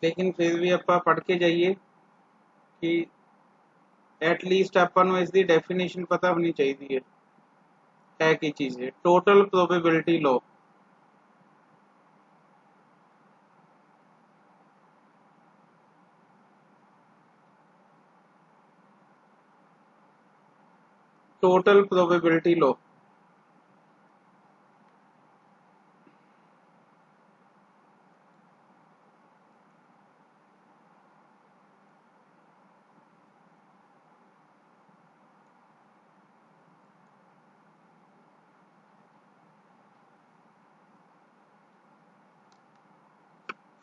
लेकिन फिर भी आप पढ़ के जाइए कि एटलीस्ट अपन इसकी डेफिनेशन पता होनी चाहिए है की चीज़ है total probability law. Total probability law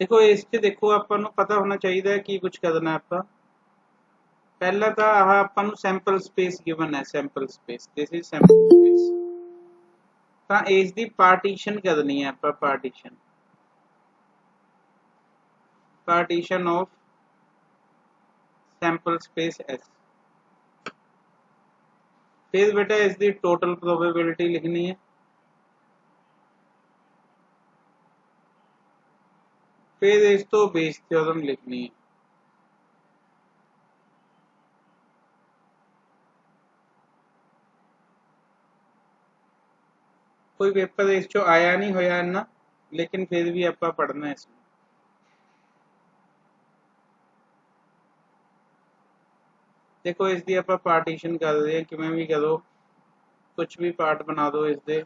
देखो इससे देखो अपन पता होना चाहिए कि कुछ करना है आपका। पहला था आह अपन सैंपल स्पेस गिवन है sample space this is sample space ਤਾਂ ਇਸ ਦੀ ਪਾਰਟੀਸ਼ਨ ਕਰਨੀ ਹੈ ਆਪਾਂ partition of sample space S. फिर बेटा इसकी टोटल प्रोबेबिलिटी लिखनी है फिर इस तो बेस थ्योरम लिखनी है। कोई पेपर इस चो आया नहीं होया इन्ना लेकिन फिर भी आप पढ़ना है इसमें। देखो इसकी आप पार्टीशन कर रहे हैं किमें भी करो कुछ भी पार्ट बना दो इसके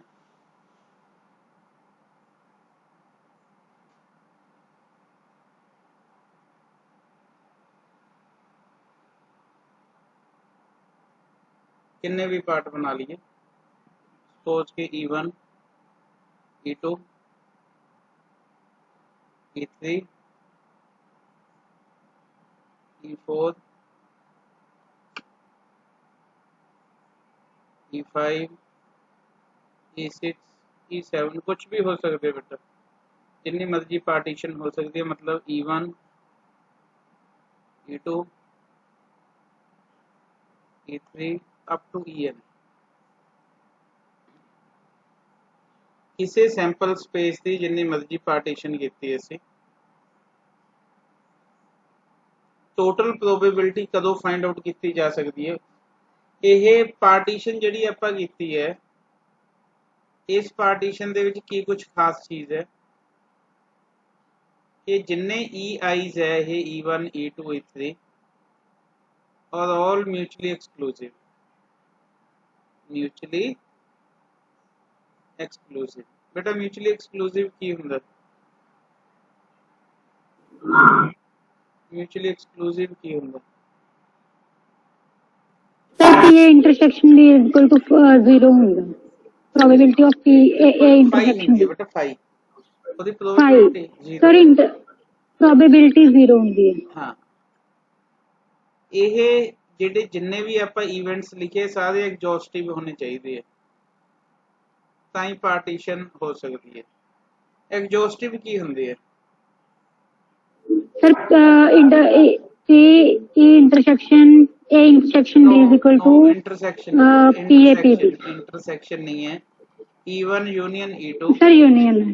किन्ने भी पार्ट बना लिए सपोज के E1 E2 E3 E4 E5 E6 E7 कुछ भी हो सकते बेटा जितनी मर्जी पार्टीशन हो सकती है मतलब E1 E2 E3 up to En किसी सैंपल स्पेस की जितनी मर्जी पार्टीशन की असी टोटल प्रोबेबिलिटी कदों फाइंड आउट की जा सकती है। यह पार्टीशन जी आप की है इस पार्टीशन की कुछ खास चीज़ है कि जिन्ने आईज है ये E1 E2 E3 और ऑल म्यूचुअली एक्सक्लूसिव बेटा म्यूचुअली एक्सक्लूसिव की हुंदा म्यूचुअली एक्सक्लूसिव की हुंदा सर ये इंटरसेक्शन भी इक्वल टू 0 होगा probability of P A intersection बेटा फाइव ओदी प्रोबेबिलिटी सर प्रोबेबिलिटी 0 होंदी है। हाँ ये ਜਿਹੜੇ जिन्ने भी आप इवेंट्स लिखे सारे एग्जॉस्टिव होने चाहिए ताई पार्टीशन हो सकती है। एग्जॉस्टिव की होंदी है sir intersection A intersection B is equal to intersection नहीं है E1 union E2 sir union है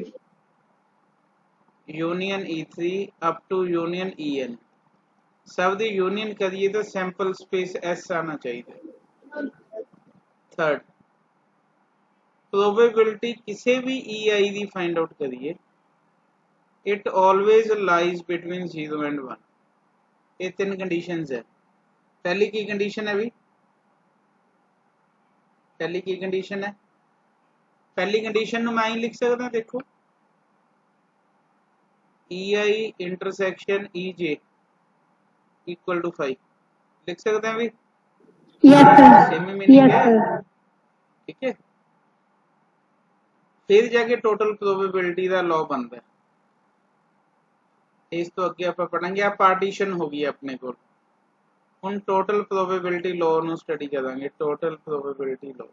union E3 up to union En सब दी यूनियन करिए तो सैंपल स्पेस एस आना चाहिए। थर्ड प्रोबेबिलिटी किसी भी EI दी फाइंड आउट करिए it always lies between 0 and 1 ये तीन कंडीशंस है। पहली की कंडीशन है भी पहली की कंडीशन है पहली कंडीशन मैं ही लिख सकता देखो EI intersection EJ equal to 5 लिख सकते हैं भी सेम मीनिंग है ठीक है। फिर जाके टोटल प्रोबेबिलिटी का लॉ बनता है इस तो अगे आप पढ़ेंगे आप पार्टीशन होगी अपने को हम टोटल प्रोबेबिलिटी लॉ ਨੂੰ स्टडी करेंगे टोटल प्रोबेबिलिटी लॉ।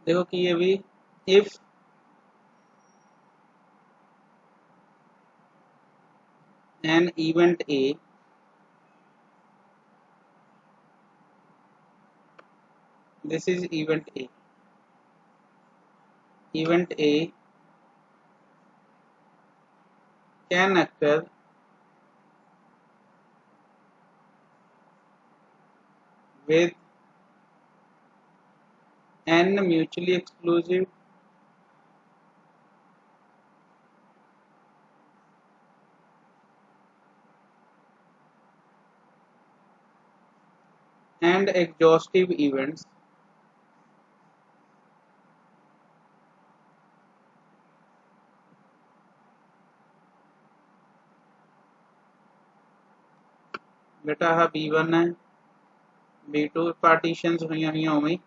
देखो कि ये भी if an event A this is event A can occur with n mutually exclusive and exhaustive events बेटा हाँ B1 है B2 पार्टीशंस हुई उमें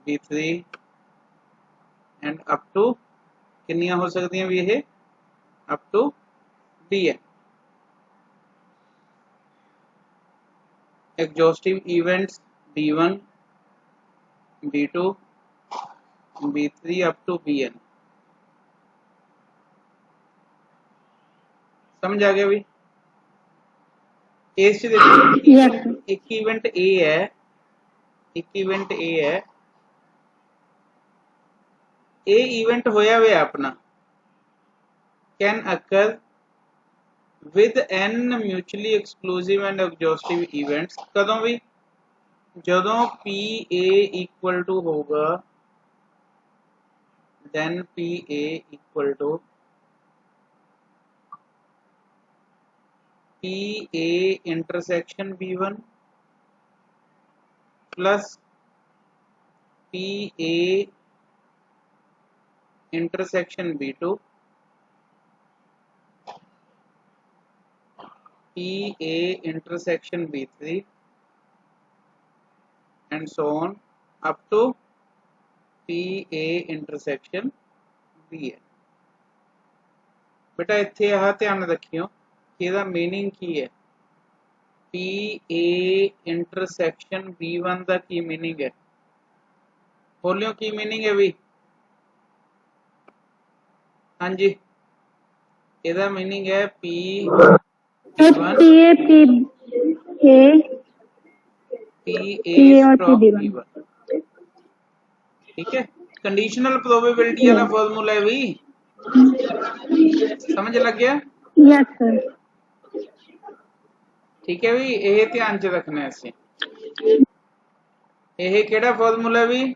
B3 एंड अप टू कितनियां हो सकती हैं ये up to Bn exhaustive events B1 B2 B3 up to Bn समझ आ गया भाई ए से देखो Yes, sir. एक इवेंट ए है ए इवेंट होया हुआ अपना can occur with n mutually exclusive and exhaustive events कदों भी जदों पी ए इक्वल टू होगा then P A equal to P A intersection B1 plus P A intersection B2 PA intersection B3 and so on up to PA intersection BN बेटा इत्थे आह ध्यान रखियो कि ਇਹਦਾ मीनिंग की है PA intersection B1 ਦਾ की मीनिंग है बोलियो की मीनिंग है भी हाँ जी ਇਹਦਾ मीनिंग है P1 PA और स्ट्रोक B1 B1 ठीक है कंडीशनल प्रोबेबिलिटी वाला फॉर्मूला है भी समझ लग गया यस सर ठीक है भी ਇਹ ਧਿਆਨ ਚ ਰੱਖਣਾ ਅਸੀਂ ਇਹ ਕਿਹੜਾ ਫਾਰਮੂਲਾ ਵੀ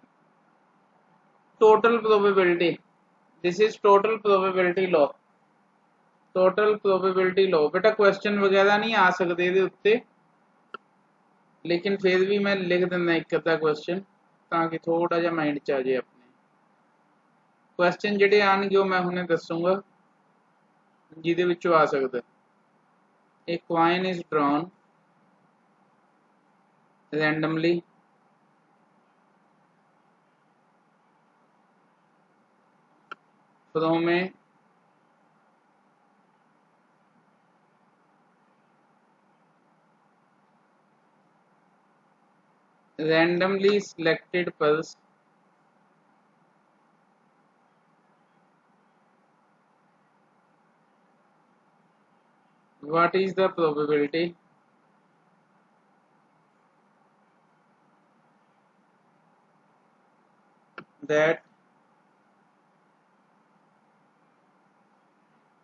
total probability this is total probability law बेटा क्वेश्चन वगैरह नहीं आ सकते ਇਹਦੇ ਉੱਤੇ लेकिन फिर भी मैं लिख दिंदा एक अद्धा क्वेश्चन ताकि थोड़ा जिहा माइंड च आ जाए अपने क्वेश्चन ਜਿਹੜੇ ਆਣਗੇ ਉਹ मैं ਹੁਣੇ ਦੱਸੂਗਾ ਜਿਹਦੇ ਵਿੱਚੋਂ ਆ ਸਕਦਾ A coin is drawn randomly from a randomly selected pulse what is the probability that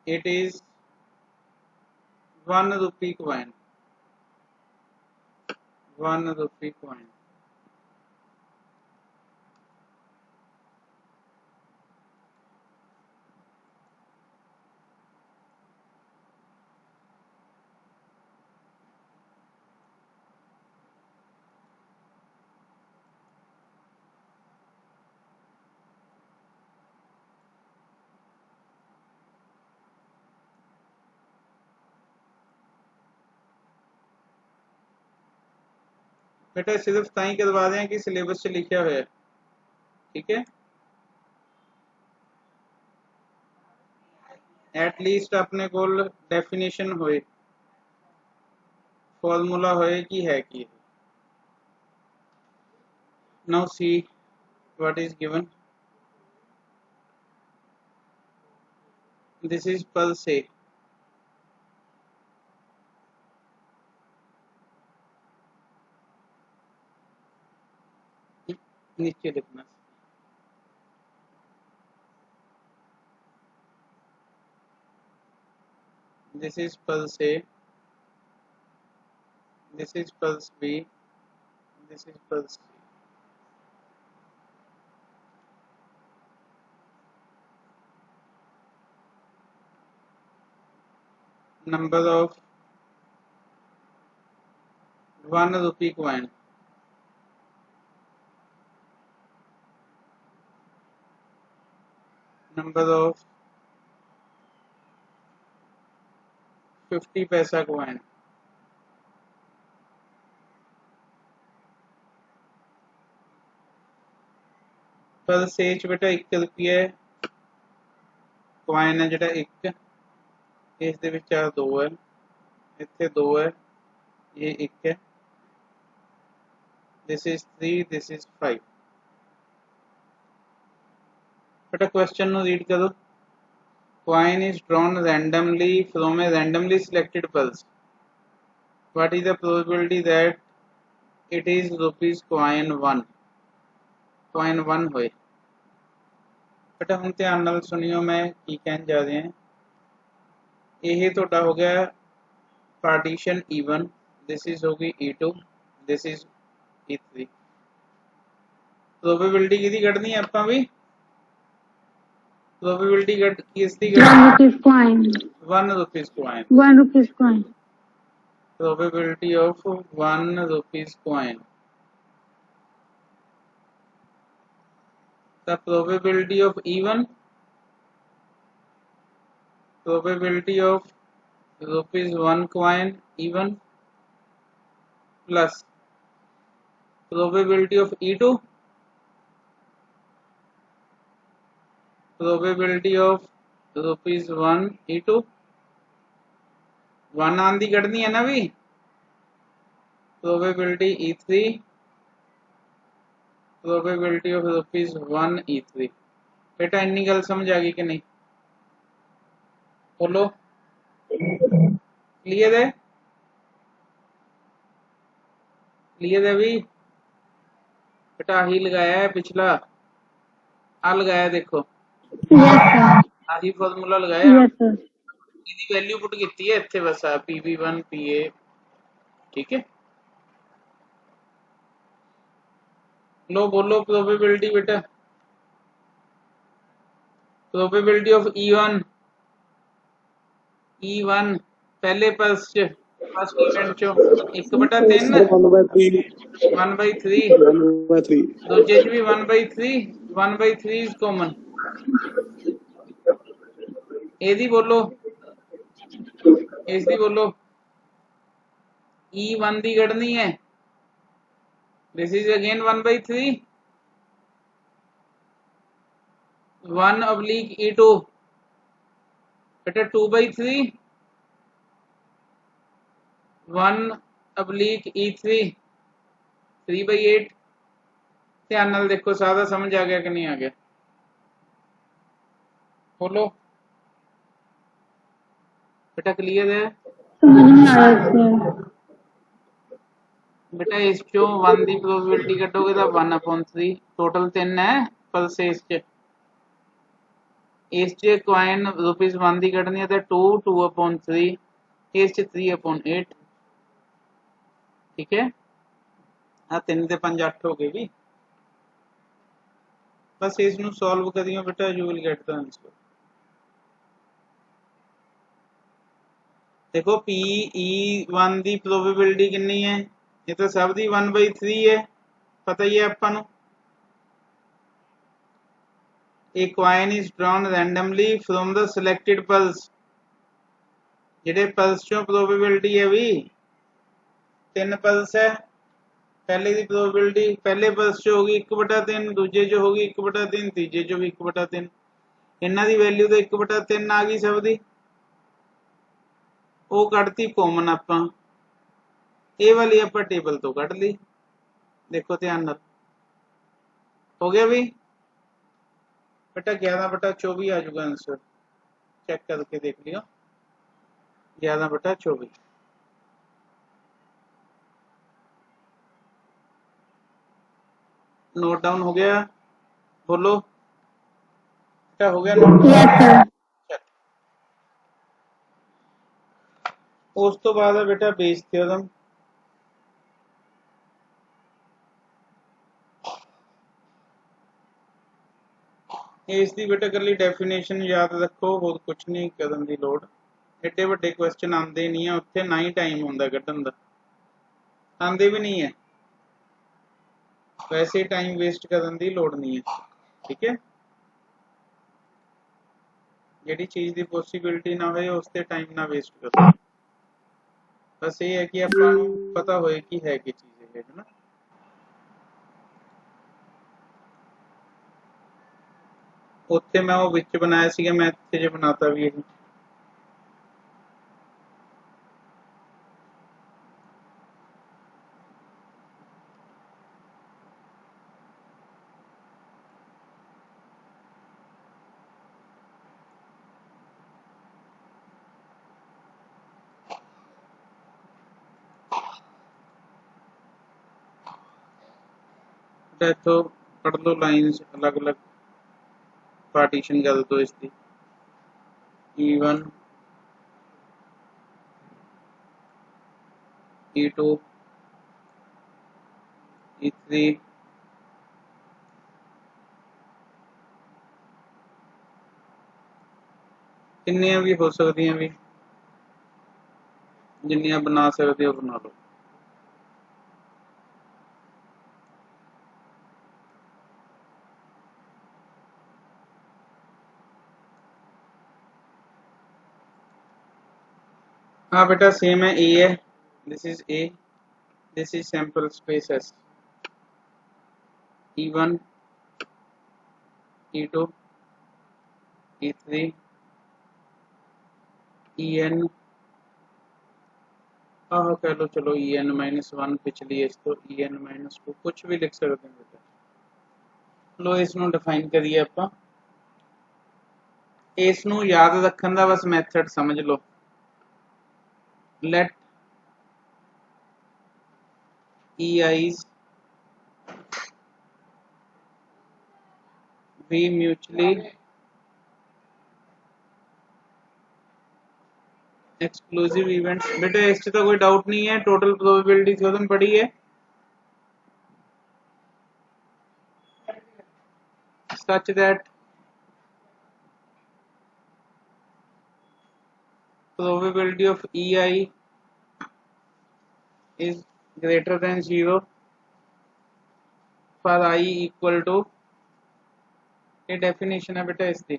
it is 1 rupee coin 1 rupee coin बेटा सिर्फ ताई करवा दें कि सिलेबस से लिखा हुआ है ठीक है एटलीस्ट अपने को डेफिनेशन होए फॉर्मूला होए कि है कि now see what is given? This is pulse A. नीचे लिखना. This is pulse A. This is pulse B. This is pulse C. Number of 1 rupee coin. Number of 50 पैसा coin. पल्स ए च बेटा 1 रुपया coin है ਜਿਹੜਾ 1 ਇਸ ਦੇ ਵਿੱਚ ਆ 2 ਹੈ ਇੱਥੇ 2 ਹੈ ਇਹ 1 ਹੈ this is 3 this is 5 बेटा क्वेश्चन ਨੂੰ रीड करो coin is drawn randomly from a randomly selected pulse what is the probability that it is rupees coin 1 coin 1 ਹੋਏ बेटा ਹੁਣ ਧਿਆਨ ਨਾਲ ਸੁਣਿਓ ਮੈਂ ਕੀ ਕਹਿਣ ਜਾ ਰਿਹਾ ਹਾਂ ਇਹ ਤੁਹਾਡਾ ਹੋ ਗਿਆ ਪਾਰਟੀਸ਼ਨ E1 this is होगी E2 this is E3 probability किहदी कढनी है आपां भी प्रोबेबिलिटी किसदी कढनी 1 rupees coin. 1 rupees coin 1 rupees coin. probability of 1 rupees coin the probability of E1 probability of rupees 1 coin E1 plus probability of E2 probability of rupees 1 E2 1 आन दी कढनी है ना भी probability E3 probability of rupees 1 E3 बेटा इन्नी गल समझ आ गई कि नहीं बोलो क्लियर है भी बेटा ही लगाया है पिछला आ लगाया देखो Yes sir. आही फॉर्मूला लगाया Yes sir. इसकी वैल्यू पुट की है इत्थे बस आ PV1 PA ठीक है लो बोलो प्रोबेबिलिटी बेटा प्रोबेबिलिटी ऑफ E1 पहले पल्स च फर्स्ट इवेंट चो 1/3 1/3 दूजे च भी 1/3 इज कॉमन एदी बोलो इसदी बोलो E1 दी कढनी है दिस इज अगेन 1/3 1 / E2 बेटा 2/3 1 / E3 3/8 ध्यान नाल देखो सारा समझ आ गया कि नहीं आ गया बोलो बेटा क्लियर है समझ में आया sir. बेटा इस चो 1 दी प्रोबेबिलिटी कटोगे तो 1/3 टोटल 3 है पल्स इस च कॉइन रुपीज 1 दी कटनी है तो 2/3 इस च 3/8 ठीक है आ 3 ते 5 8 हो गए भी बस इसनू सॉल्व करियो बेटा you will get the answer देखो PE1 दी प्रोबेबिलिटी कितनी है ये तो सब दी 1/3 है पता ही है अपन a coin is drawn randomly from the selected pulse जेडे पल्स चो प्रोबेबिलिटी है भी 3 पल्स है पहले दी प्रोबेबिलिटी पहले पल्स चो होगी 1/3 दूजे चो होगी 1/3 तीजे चो भी 1/3 इन्हां दी वैल्यू तो 1/3 आ गई सब दी वो कढ़ती कॉमन आपां ये वाली आपां टेबल तो कढ़ ली देखो ध्यान नाल हो गया भी बेटा 11/24 आ जाऊगा आंसर, चेक करके देख लियो 11/24। नोट डाउन हो गया, बोलो बेटा हो गया नोट? Yes sir. उस तो बाद है बेटा बेस थ्योरम। ਇਸ ਦੀ बेटा कली डेफिनेशन याद रखो, होर कुछ नहीं करन दी लोड़। एडे वड्डे क्वेश्चन आंदे नहीं है उत्थे, ना ही टाइम हुंदा कड्ढन दा, आंदे भी नहीं है, वैसे टाइम वेस्ट करन दी लोड़ नहीं है। ठीक है, जिहड़ी चीज़ दी पॉसिबिलिटी ना होए उस ते टाइम ना वेस्ट करो। बस ये है कि आपां नूं पता होए कि है कि चीज़ है ना। उत्थे मैं वो विच बनाया सीगा, मैं इत्थे जे बनाता भी है। इत्थों पढ़ लो लाइन्स अलग अलग पार्टीशन कर दो इसकी। E1 E2 E3 किन्नियां भी हो सकदियां भी, जिन्नियां बना सकदे हो बना लो। हाँ बेटा सेम है, ए है, this is a, this is sample space S. E1 E2 E3 En, हाँ कह लो चलो En-1 पिछली है तो En-2 कुछ भी लिख सकते हैं बेटा। लो इसनों डिफाइन करिए आपां, इसनों याद रखन दा बस मैथड समझ लो। Let EIs be mutually exclusive events. बेटा इस तो कोई डाउट नहीं है, टोटल प्रोबेबिलिटी थ्योरम पढ़ी है, such that probability of EI is greater than 0 for I equal to, ये डेफिनेशन है बेटा इसकी,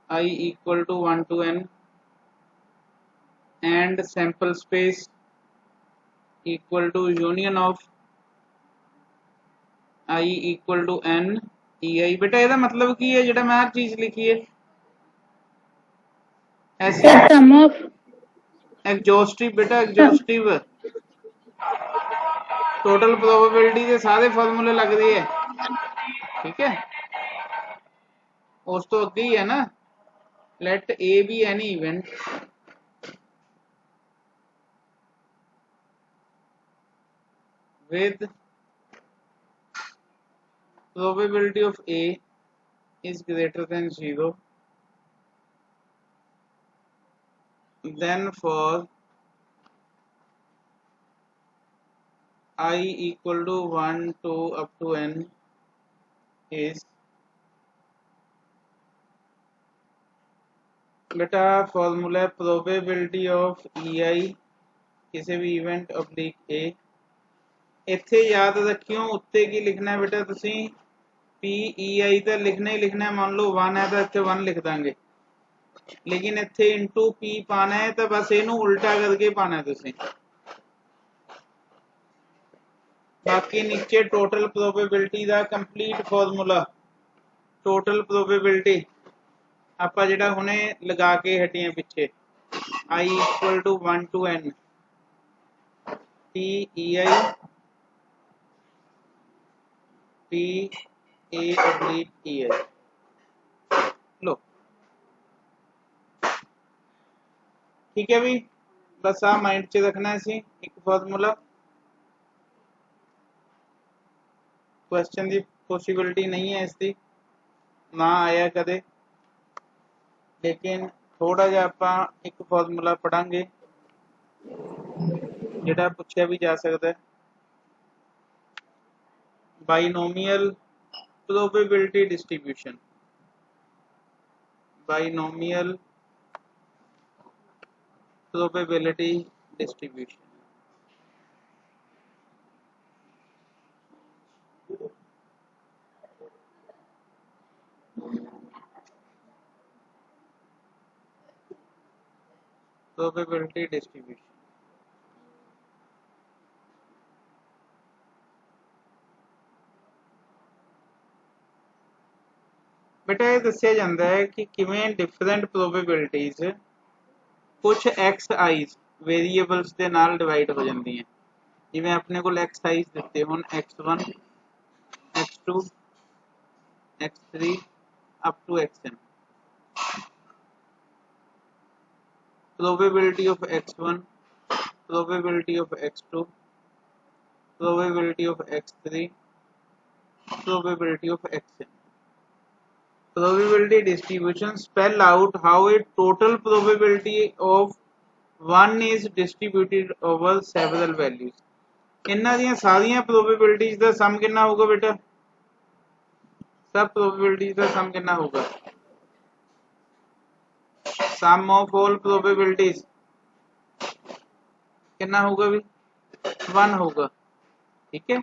I equal to 1 to n and sample space equal to union of I equal to n EI। बेटा ਇਹਦਾ मतलब की है ਜਿਹੜਾ मैं हर चीज लिखी है, ऐसे सम ऑफ एग्जॉस्टिव बेटा, एग्जॉस्टिव टोटल प्रोबेबिलिटी के सारे फॉर्मूले लगते हैं। ठीक है, उस तो अगे ही है ना, let A be any event with probability of A is greater than 0, then for I equal to 1 to up to n is, बेटा फॉर्मूला प्रोबेबिलिटी ऑफ EI किसी भी इवेंट ऑब्लिक A। इत्थे याद रखियो उत्ते की लिखना है बेटा, तुसी PEI तो लिखना ही लिखना है, मान लो 1 है तो इत्थे 1 लिख देंगे, लेकिन इत्थे इंटू P पाना है तो बस इनू उल्टा करके पाना है तुसी। बाकी नीचे टोटल प्रोबेबिलिटी का कंप्लीट फॉर्मूला, टोटल प्रोबेबिलिटी आपा जिहड़ा हुणे लगा के हटे हैं पिछे, I equal to 1 to n PEI P A/E है। लो ठीक है भी, बस आ माइंड च रखना है एक फॉर्मूला। क्वेश्चन की पॉसिबिलिटी नहीं है इसकी, ना आया कदे, लेकिन थोड़ा जिहा आपां एक फॉर्मूला पढ़ांगे जिहड़ा पूछा भी जा सकता है। Binomial probability distribution, binomial probability distribution. Probability distribution बेटा ये दस्सिया जाता है कि किवें डिफरेंट प्रोबेबिलिटीज कुछ एक्स आईज वेरीएबल्स के नाल डिवाइड हो जाती हैं। जिवें अपने को एक्स आईज दिते हुण x1 x2 x3 up to xn। probability of x1, probability of x2, probability of x3, probability of xn। probability distribution spell out how a total probability of one is distributed over several values। इन्हां दियां सारियां probabilities दा सम कितना होगा बेटा? सब probabilities दा सम कितना होगा? sum of all probabilities कितना होगा भी? 1 होगा। ठीक है,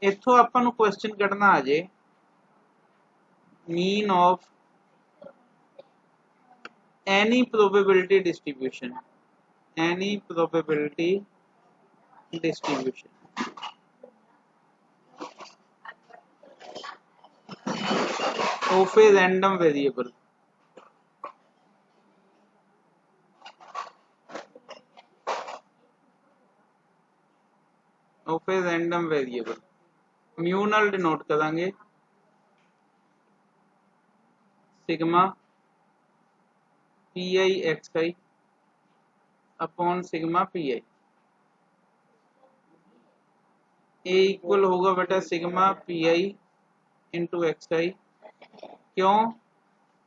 इथों आपां नूं क्वेश्चन कढ़ना आ जे mean of any probability distribution, any probability distribution of a random variable, of a random variable mu नाल डिनोट करांगे sigma p i x i upon sigma p i. A equal होगा बेटा sigma p i into x i. क्यों?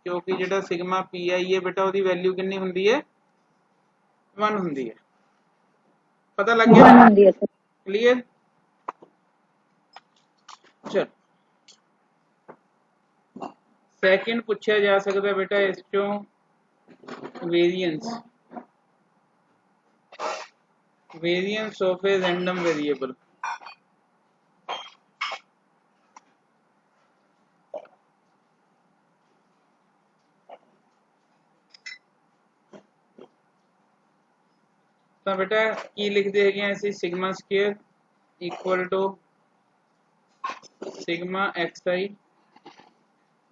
क्योंकि जो sigma p आई है बेटा उसकी वैल्यू कितनी होंगी है? 1 होंगी है। पता लग गया? क्लियर? चल सैकेंड पूछा जा सकता है बेटा इस चों variance, variance of a random variable. तो बेटा की लिखते हैं ऐसे sigma square equal to sigma X I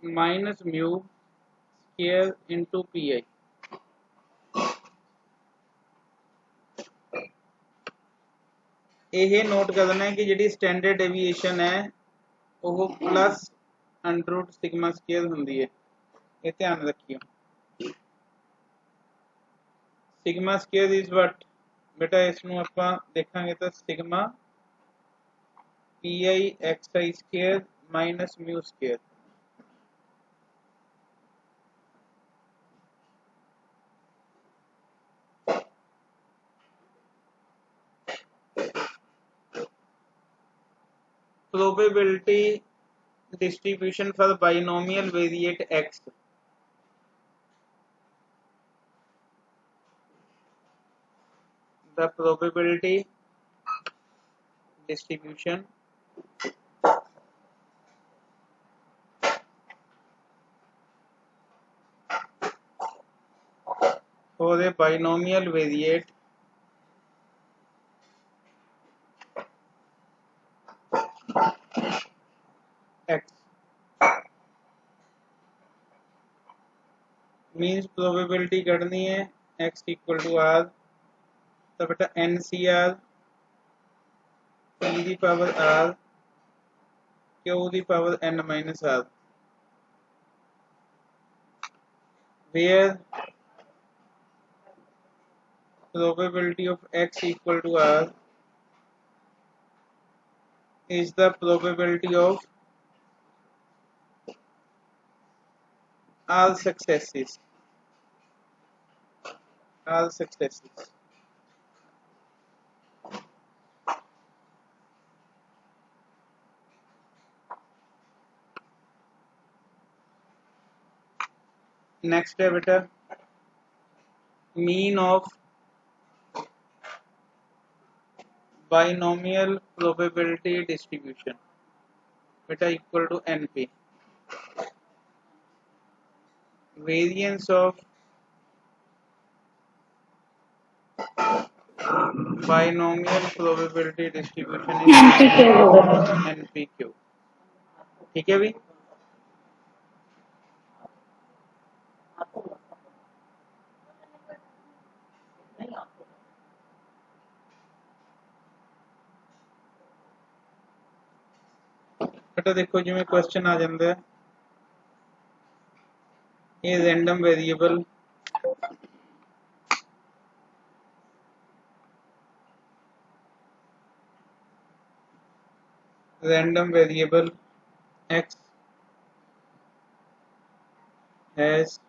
minus mu square into P I. यह नोट करना है कि जी स्टैंडर्ड डेविएशन है वो प्लस अंडर सिग्मा स्क्वायर होंगी है, ये ध्यान रखियो। सिग्मा स्क्वायर इज वट बेटा इसनों आपां देखांगे तो sigma p i x I square minus mu square. probability distribution for binomial variate x, the probability distribution for a binomial variate x means probability करनी है x इक्वल टू आर। तो बेटा N C R e की power R q the power n minus r, where probability of x equal to r is the probability of all successes. All successes. Next है बेटा mean of binomial probability distribution beta equal to np. Variance of binomial probability distribution is NPQ होगा। npq. ठीक है भी। बेटा देखो जिवें question आ जांदा है ये random variable x has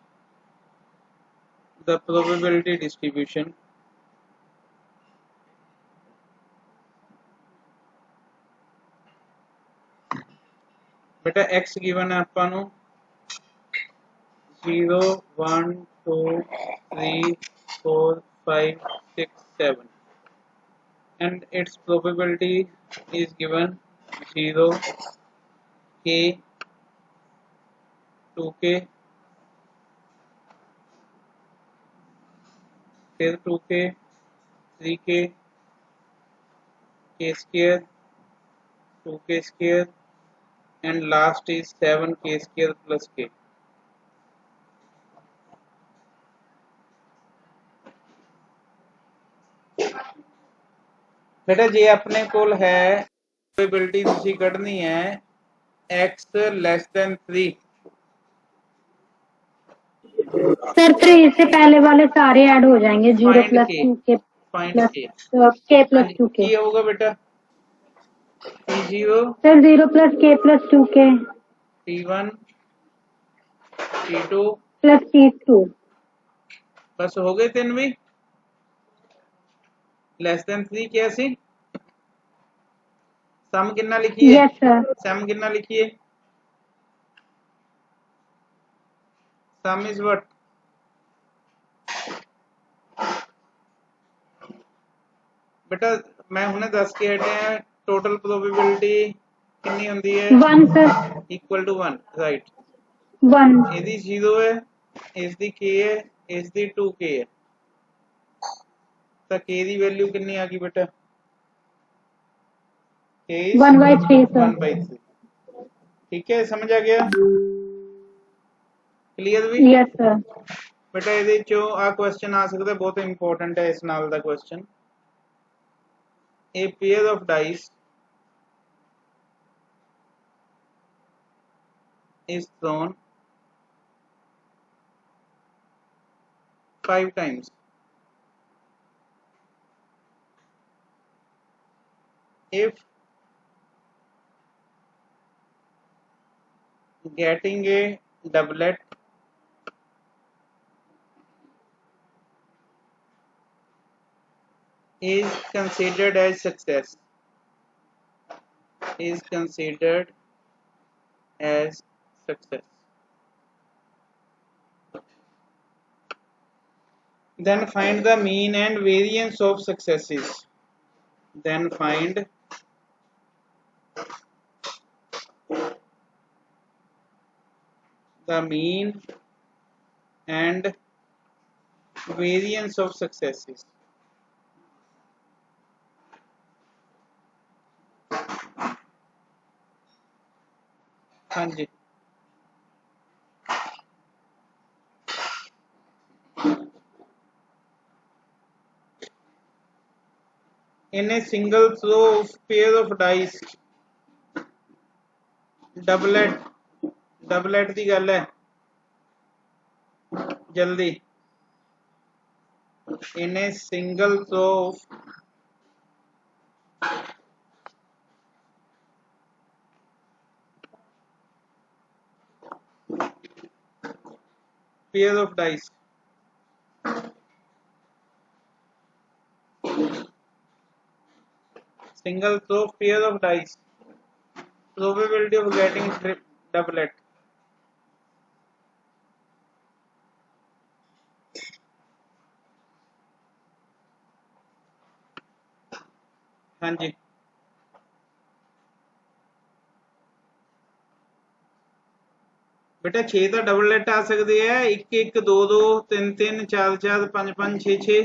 the probability distribution बेटा x given है ਆਪਾਂ ਨੂੰ 0 1 2 3 4 5 6 7 and its probability is given 0 k 2k फिर 2k 3k k square 2k square and last is 7k square plus k. बेटा जे अपने कोल है प्रोबेबिलिटी तुसी कढनी है x less than 3 सर 3 से पहले वाले सारे ऐड हो जाएंगे 0 फाइंड प्लस k 2 के find plus k k plus 2 के की होगा बेटा t0 sir 0 plus k plus 2 के t1 t2 प्लस t2 बस हो गए तीन भी लेस देन 3 क्या सी सम कितना लिखिए यस सर सम कितना लिखिए सम इज व्हाट बेटा मैं हुणे दस के हटे हैं टोटल प्रोबेबिलिटी कितनी होंदी है 1 सर इक्वल टू 1 राइट 1 ਇਹਦੀ 0 है इसदी k है इसदी 2k है ਤਾਂ k ਦੀ ਵੈਲਿਊ ਕਿੰਨੀ ਆ ਗਈ ਬੇਟਾ k is 1/3 सर 1/3 ठीक है समझ आ गया क्लियर भी यस सर बेटा ਇਹਦੇ ਚੋਂ ਆ ਕੁਐਸਚਨ ਆ ਸਕਦਾ ਬਹੁਤ ਇੰਪੋਰਟੈਂਟ ਹੈ ਇਸ ਨਾਲ ਦਾ question a pair of dice is thrown 5 times. If getting a doublet is considered as success, then find the mean and variance of successes. Then find the mean and variance of successes. हाँ जी in a single throw of pair of dice doublet की गल है जल्दी इन्हें single तो pair of dice single throw pair of dice probability of getting doublet हाँ जी बेटा 6 तो डबलेट आ सकते हैं 1 1 2 2 3 3 4 4 5 5 6 6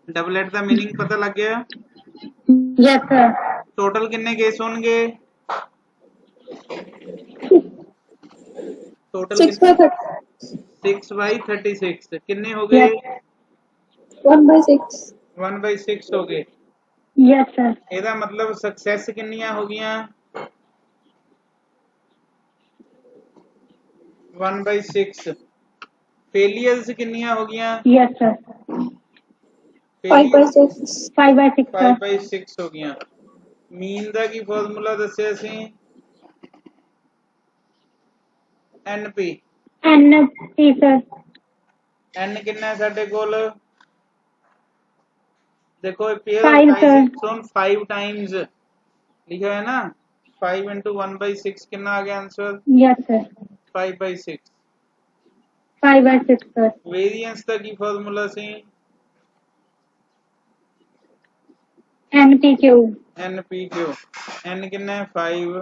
डबलेट का मीनिंग पता लग गया यस सर टोटल किन्ने केस होंगे टोटल 6/36 किन्ने हो गए 1/6 1/6 हो गए यस सर ਇਹਦਾ मतलब सक्सेस किन्नियां हो गई 1/6 फेलियर्स किन्नियां हो गई यस सर 5/6 5/6 5/6 हो गई मीन का की फॉर्मूला दसिया सी एनपी एनपी सर एन कितना है साडे कोल देखो pair Five, of sir. Dice on 5 times लिखा है ना 5 into 1/6 कितना आ गया answer yes sir 5/6 5/6 sir variance का की फॉर्मूला सी एनपीक्यू एनपीक्यू एन कितना है 5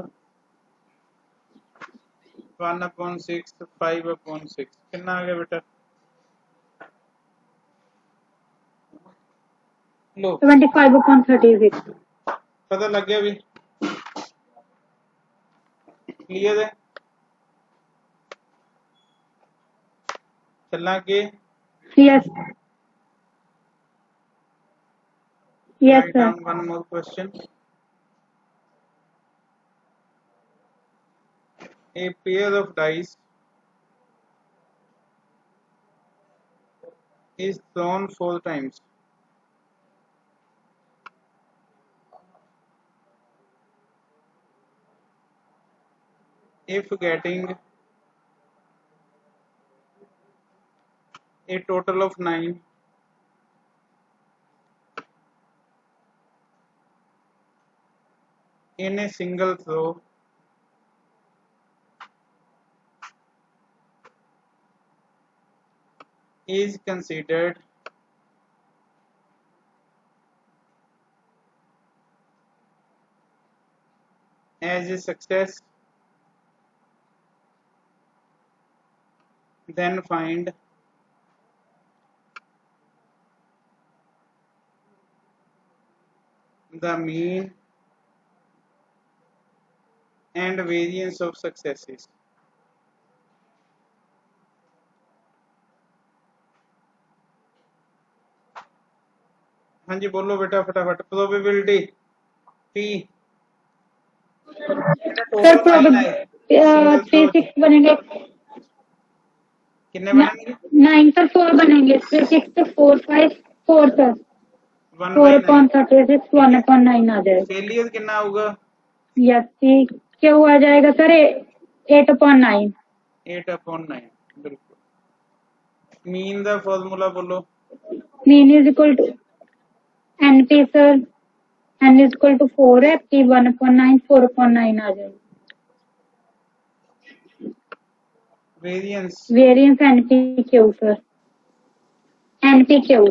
1/6 5/6 कितना आ गया बेटा लो 25/36 पता लग गया भी क्लियर है चलना के yes yes write sir down one more question a pair of dice is thrown 4 times if getting a total of 9 in a single throw is considered as a success then find the mean and variance of successes हाँ जी बोलो बेटा फटाफट probability P sir total 3 6 बनेंगे कितने बनेंगे 9 sir 4 बनेंगे 3 6 4 5 4 sir 4/36 1/9 आ जाएगा failure कितना होगा यस क्या हुआ जाएगा सर 8/9 8/9 बिल्कुल मीन दा फॉर्मूला बोलो mean is equal to NP sir N is equal to 4 है पी 1/9 4/9 आ जाएगा variance NPQ sir NPQ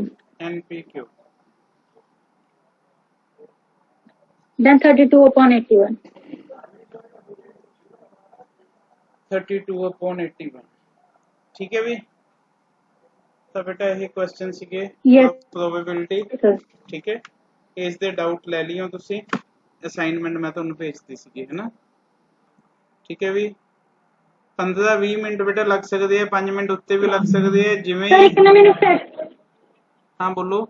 then 32/81 32/81 ठीक है भी तो बेटा ये क्वेश्चन ਸੀਗੇ ਪ੍ਰੋਬੇਬਿਲਿਟੀ ਠੀਕ ਹੈ ਇਸ ਦੇ ਡਾਊਟ ਲੈ ਲਿਓ ਤੁਸੀਂ ਅਸਾਈਨਮੈਂਟ ਮੈਂ ਤੁਹਾਨੂੰ ਭੇਜਤੀ ਸੀਗੀ ਹੈ ਨਾ ਠੀਕ ਹੈ ਵੀ 15-20 ਮਿੰਟ ਬੇਟਾ ਲੱਗ ਸਕਦੇ ਆ 5 ਮਿੰਟ ਉੱਤੇ ਵੀ ਲੱਗ ਸਕਦੇ ਆ ਜਿਵੇਂ ਸਰ ਇੱਕ ਨਾ ਮੈਨੂੰ ਹਾਂ ਬੋਲੋ